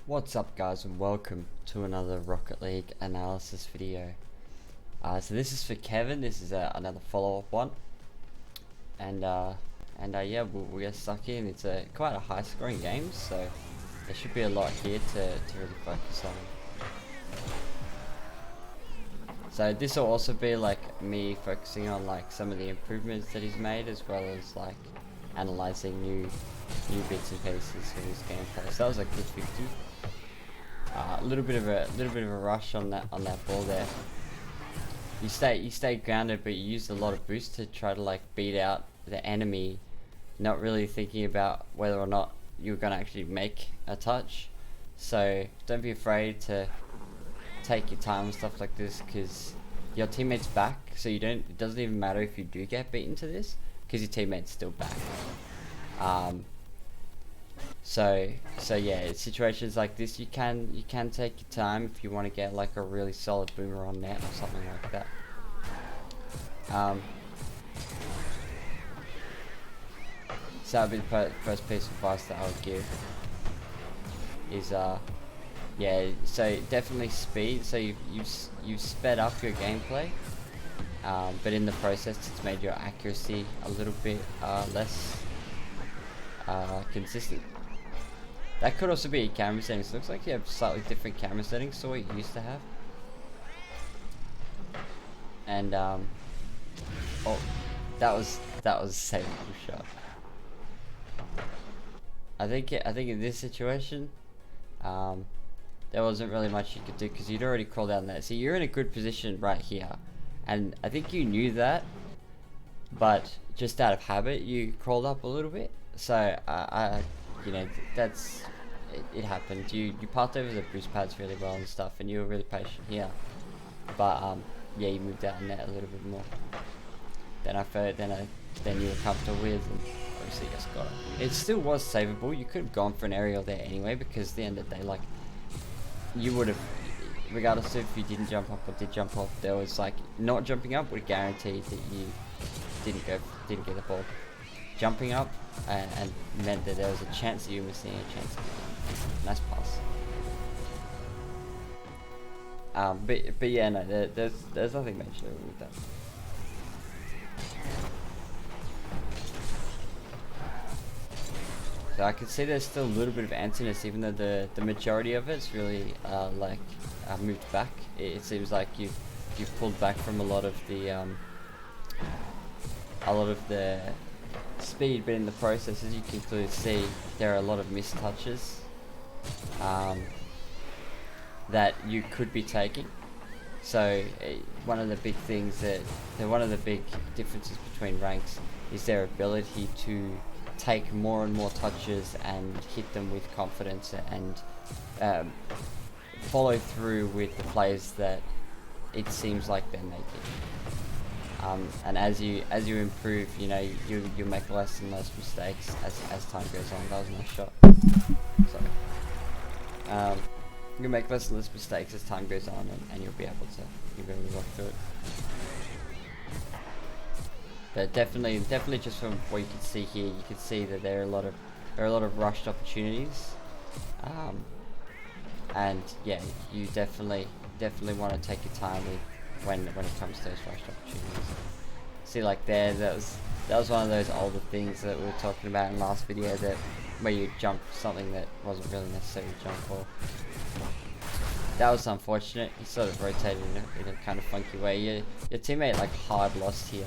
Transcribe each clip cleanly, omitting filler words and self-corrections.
What's up guys, and welcome to another Rocket League analysis video. So this is for Kevin. This is another follow-up one, and yeah, we'll get stuck in. It's quite a high scoring game, so there should be a lot here to really focus on. So this will also be like me focusing on like some of the improvements that he's made, as well as like analyzing new bits and pieces for his gameplay. So that was like good 50. A little bit of a rush on that ball there. You stay grounded, but you used a lot of boost to try to like beat out the enemy, not really thinking about whether or not you're gonna actually make a touch. So don't be afraid to take your time and stuff like this, because your teammate's back, so it doesn't even matter if you do get beaten to this, because your teammate's still back. So yeah, situations like this, you can take your time if you want to get like a really solid boomer on net or something like that. So that'd be the first piece of advice that I would give is yeah, so definitely speed. So you've sped up your gameplay, but in the process it's made your accuracy a little bit less consistent. That could also be camera settings. Looks like you have slightly different camera settings to what you used to have. And oh, that was a savable shot. I think in this situation, there wasn't really much you could do because you'd already crawled down there. So you're in a good position right here, and I think you knew that, but just out of habit, you crawled up a little bit. So you know, it happened. You passed over the boost pads really well and stuff, and you were really patient here. But yeah, you moved out in net a little bit more than you were comfortable with, and obviously you just got it. It still was savable. You could have gone for an aerial there anyway, because at the end of the day, like, you would have, regardless of if you didn't jump up or did jump off, there was like, not jumping up would guarantee that you didn't get the ball. Jumping up and meant that there was a chance that you were missing a chance of it. Nice pass. But yeah, no, there's nothing major with that. So I can see there's still a little bit of emptiness, even though the majority of it's really moved back. It seems like you've pulled back from a lot of the speed, but in the process, as you can clearly see, there are a lot of missed touches that you could be taking. So one of the big differences between ranks is their ability to take more and more touches and hit them with confidence, and follow through with the plays that it seems like they're making. And as you improve, you know, you make less and less mistakes as time goes on. That was a nice shot. So you make less and less mistakes as time goes on, and you'll be able to work through it. But definitely just from what you can see here, you can see that there are a lot of rushed opportunities. And yeah, you definitely want to take your time with when it comes to those rushed opportunities. See, like that was one of those older things that we were talking about in last video, that where you jump something that wasn't really necessary to jump for. That was unfortunate. He sort of rotated in a kind of funky way. Your teammate like hard lost here.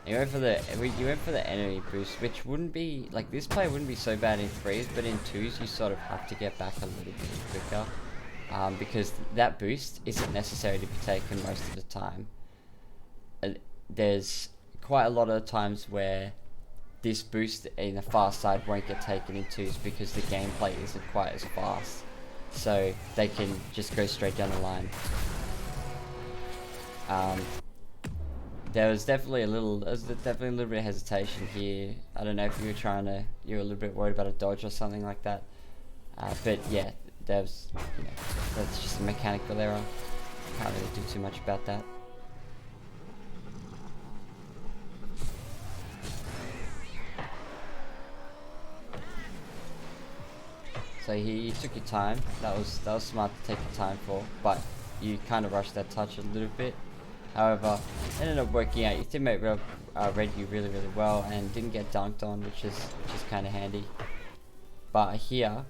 You went for the enemy boost, which wouldn't be like, this play wouldn't be so bad in threes, but in twos you sort of have to get back a little bit quicker, because that boost isn't necessary to be taken most of the time. There's quite a lot of times where this boost in the fast side won't get taken in twos because the gameplay isn't quite as fast, so they can just go straight down the line. There was definitely a little bit of hesitation here. I don't know if you were a little bit worried about a dodge or something like that. But yeah, that's just a mechanical error. Can't really do too much about that. So he took your time. That was smart to take your time for, but you kind of rushed that touch a little bit. However, it ended up working out. Your teammate read you really well and didn't get dunked on, which is kind of handy. But here,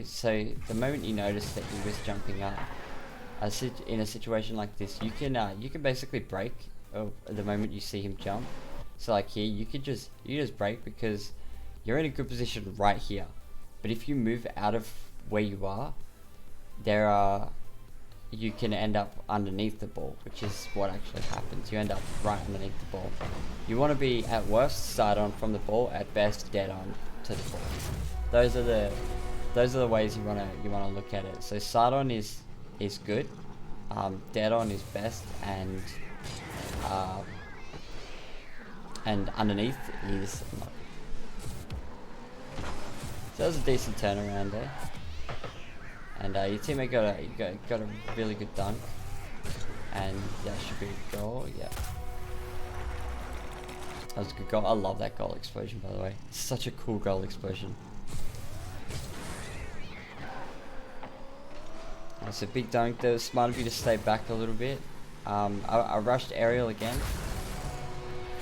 so the moment you notice that he was jumping up, in a situation like this, you can basically break the moment you see him jump. So like here, you just break because you're in a good position right here. But if you move out of where you are, you can end up underneath the ball, which is what actually happens. You end up right underneath the ball. You want to be at worst side on from the ball, at best dead on to the ball. Those are the ways you wanna look at it. So side on is good, dead on is best, and underneath is not. So that was a decent turnaround there. And your teammate got a really good dunk, and that should be a goal. Yeah, that was a good goal. I love that goal explosion, by the way. It's such a cool goal explosion. That's a big dunk. That was smart of you to stay back a little bit. I rushed aerial again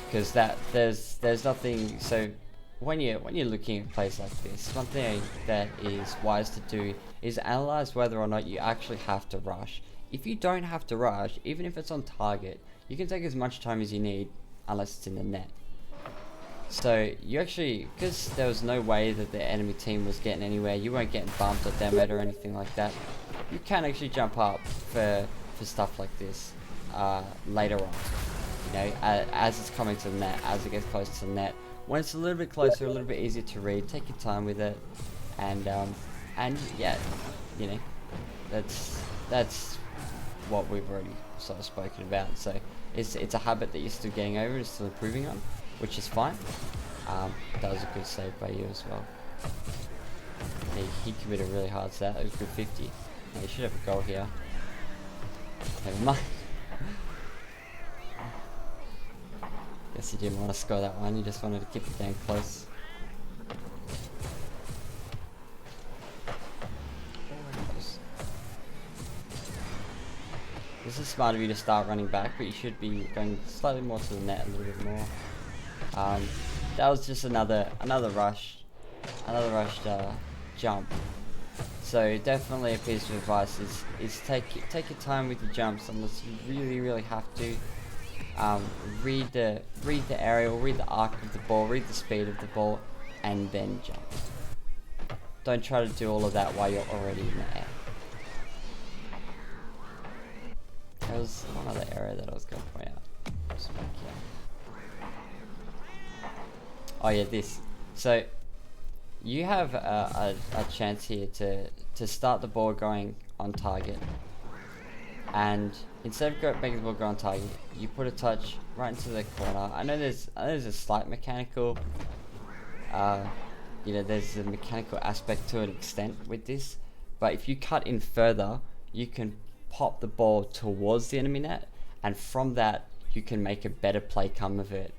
because there's nothing. So when you're looking at plays like this, one thing that is wise to do is analyze whether or not you actually have to rush. If you don't have to rush, even if it's on target, you can take as much time as you need unless it's in the net. So you actually, because there was no way that the enemy team was getting anywhere, you weren't getting bumped or demoed or anything like that, you can actually jump up for stuff like this later on. You know, as it's coming to the net, as it gets close to the net. When it's a little bit closer, a little bit easier to read, take your time with it, and yeah, you know, that's what we've already sort of spoken about. So it's a habit that you're still getting over and still improving on, which is fine. That was a good save by you as well. He committed really hard to that. It was a good 50. Yeah, you should have a goal here. Never mind. Guess he didn't want to score that one, he just wanted to keep the game close. This is smart of you to start running back, but you should be going slightly more to the net a little bit more. That was just another rushed jump. So definitely a piece of advice is take your time with your jumps unless you really have to. Read the aerial, read the arc of the ball, read the speed of the ball, and then jump. Don't try to do all of that while you're already in the air. There was one other area that I was going to point out. Just back here. Oh yeah, this. So you have a chance here to start the ball going on target. And instead of making the ball go on target, you put a touch right into the corner. I know there's a slight mechanical, there's a mechanical aspect to an extent with this, but if you cut in further, you can pop the ball towards the enemy net, and from that you can make a better play come of it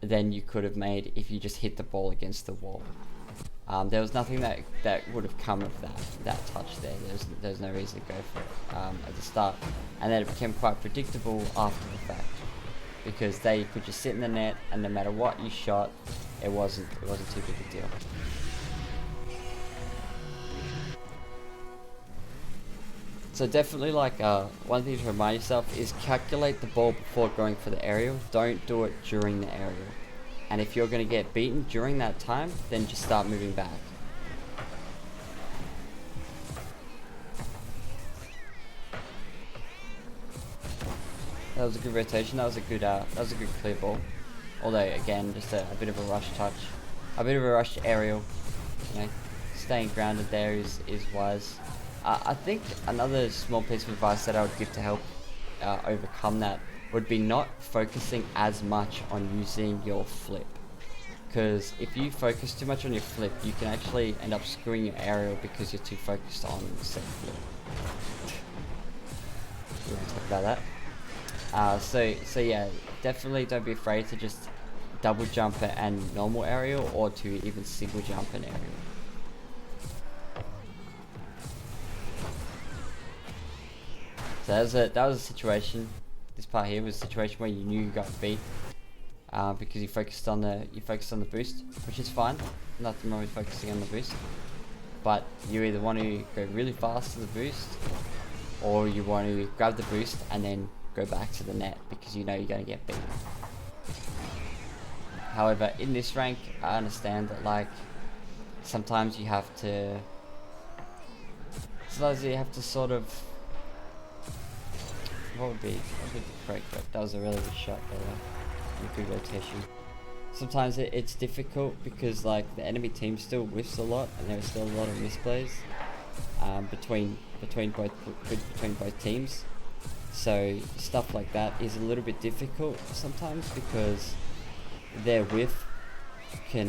than you could have made if you just hit the ball against the wall. There was nothing that would have come of that touch there. There's no reason to go for it at the start, and then it became quite predictable after the fact because they could just sit in the net, and no matter what you shot, it wasn't too big a deal. So definitely, like, one thing to remind yourself is calculate the ball before going for the aerial. Don't do it during the aerial. And if you're going to get beaten during that time, then just start moving back. That was a good rotation. That was a good clear ball. Although again, just a bit of a rush touch, a bit of a rush aerial. You know, staying grounded there is wise. I think another small piece of advice that I would give to help overcome that would be not focusing as much on using your flip, because if you focus too much on your flip, you can actually end up screwing your aerial because you're too focused on said flip. We won't talk about that. So yeah, definitely don't be afraid to just double jump and normal aerial, or to even single jump an aerial. So that was a situation. This part here was a situation where you knew you got beat because you focused on the boost, which is fine. Nothing wrong with focusing on the boost. But you either want to go really fast to the boost, or you want to grab the boost and then go back to the net because you know you're going to get beat. However, in this rank, I understand that like sometimes you have to sort of, what would be the correct word? That was a really good shot there, a good rotation. Sometimes it's difficult because like the enemy team still whiffs a lot and there's still a lot of misplays between both teams. So stuff like that is a little bit difficult sometimes because their whiff can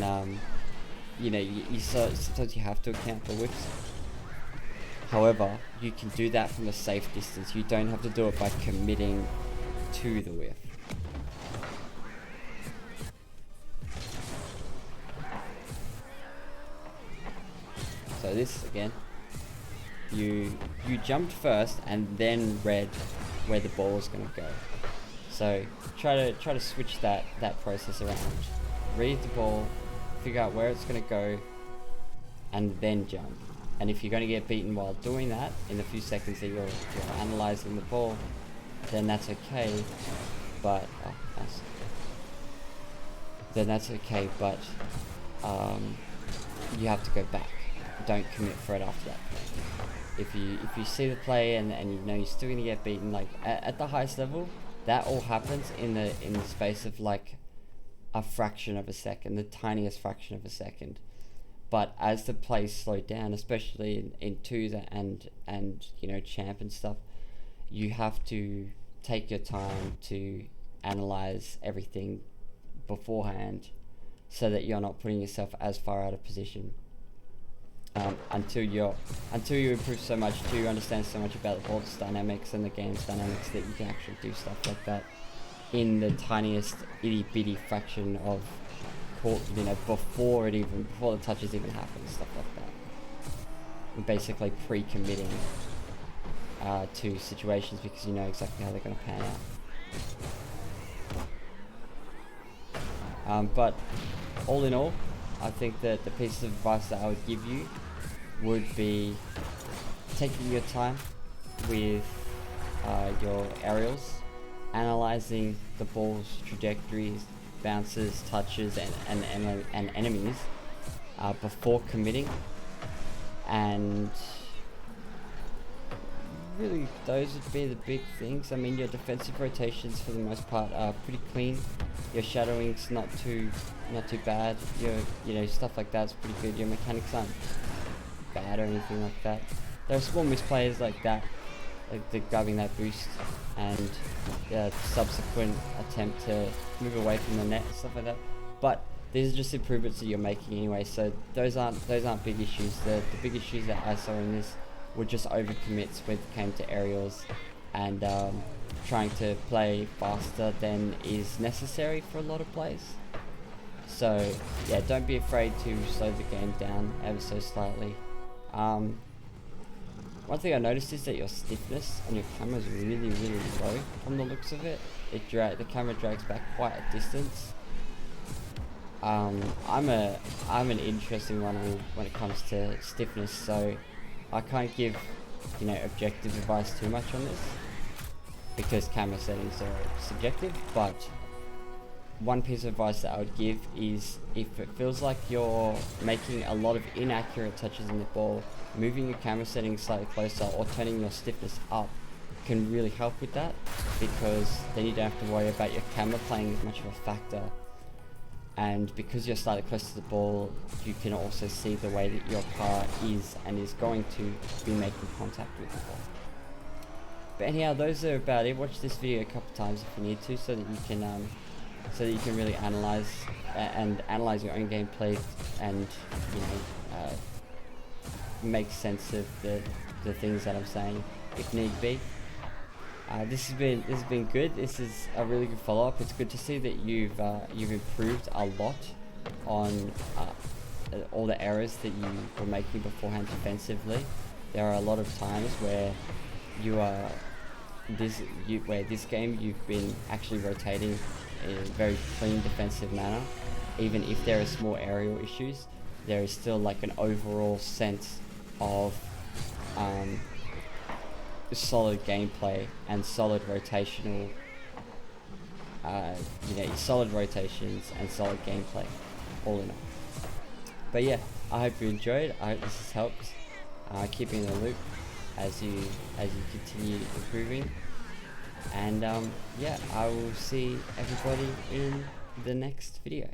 sometimes you have to account for whiffs. However, you can do that from a safe distance. You don't have to do it by committing to the whiff. So this again, you jumped first and then read where the ball is going to go. So try to switch that process around. Read the ball, figure out where it's going to go, and then jump. And if you're going to get beaten while doing that in the few seconds that you're analyzing the ball, then that's okay. But then that's okay. But you have to go back. Don't commit for it after that. If you see the play and you know you're still going to get beaten, like at the highest level, that all happens in the space of like a fraction of a second, the tiniest fraction of a second. But as the plays slow down, especially in twos and champ and stuff, you have to take your time to analyze everything beforehand, so that you're not putting yourself as far out of position. Until you improve so much, till you understand so much about the ball's dynamics and the game's dynamics, that you can actually do stuff like that in the tiniest itty bitty fraction of court, before the touches even happen, stuff like that. And basically pre-committing to situations because you know exactly how they're going to pan out. But all in all, I think that the piece of advice that I would give you would be taking your time with your aerials, analyzing the ball's trajectories, bounces, touches, and enemies before committing. And really, those would be the big things. I mean, your defensive rotations for the most part are pretty clean. Your shadowing's not too bad. Your stuff like that's pretty good. Your mechanics aren't bad or anything like that. There are small misplays like that, like the grabbing that boost and the subsequent attempt to move away from the net, stuff like that. But these are just improvements that you're making anyway, so those aren't big issues. The big issues that I saw in this were just overcommits when it came to aerials and trying to play faster than is necessary for a lot of plays. So yeah, don't be afraid to slow the game down ever so slightly. One thing I noticed is that your stiffness on your camera is really, really low from the looks of it. The camera drags back quite a distance. I'm an interesting one when it comes to stiffness, so I can't give objective advice too much on this because camera settings are subjective. But one piece of advice that I would give is, if it feels like you're making a lot of inaccurate touches in the ball, moving your camera settings slightly closer or turning your stiffness up can really help with that, because then you don't have to worry about your camera playing as much of a factor. And because you're slightly close to the ball, you can also see the way that your car is and is going to be making contact with the ball. But anyhow, those are about it. Watch this video a couple times if you need to, so that you can really analyze your own gameplay and make sense of the things that I'm saying if need be. This has been good. This is a really good follow-up. It's good to see that you've improved a lot on all the errors that you were making beforehand defensively. There are a lot of times where you are where this game you've been actually rotating in a very clean defensive manner. Even if there are small aerial issues, there is still like an overall sense of solid gameplay and solid rotational, solid rotations and solid gameplay, all in all. But yeah, I hope you enjoyed. I hope this has helped. Keep me in the loop as you continue improving. And yeah, I will see everybody in the next video.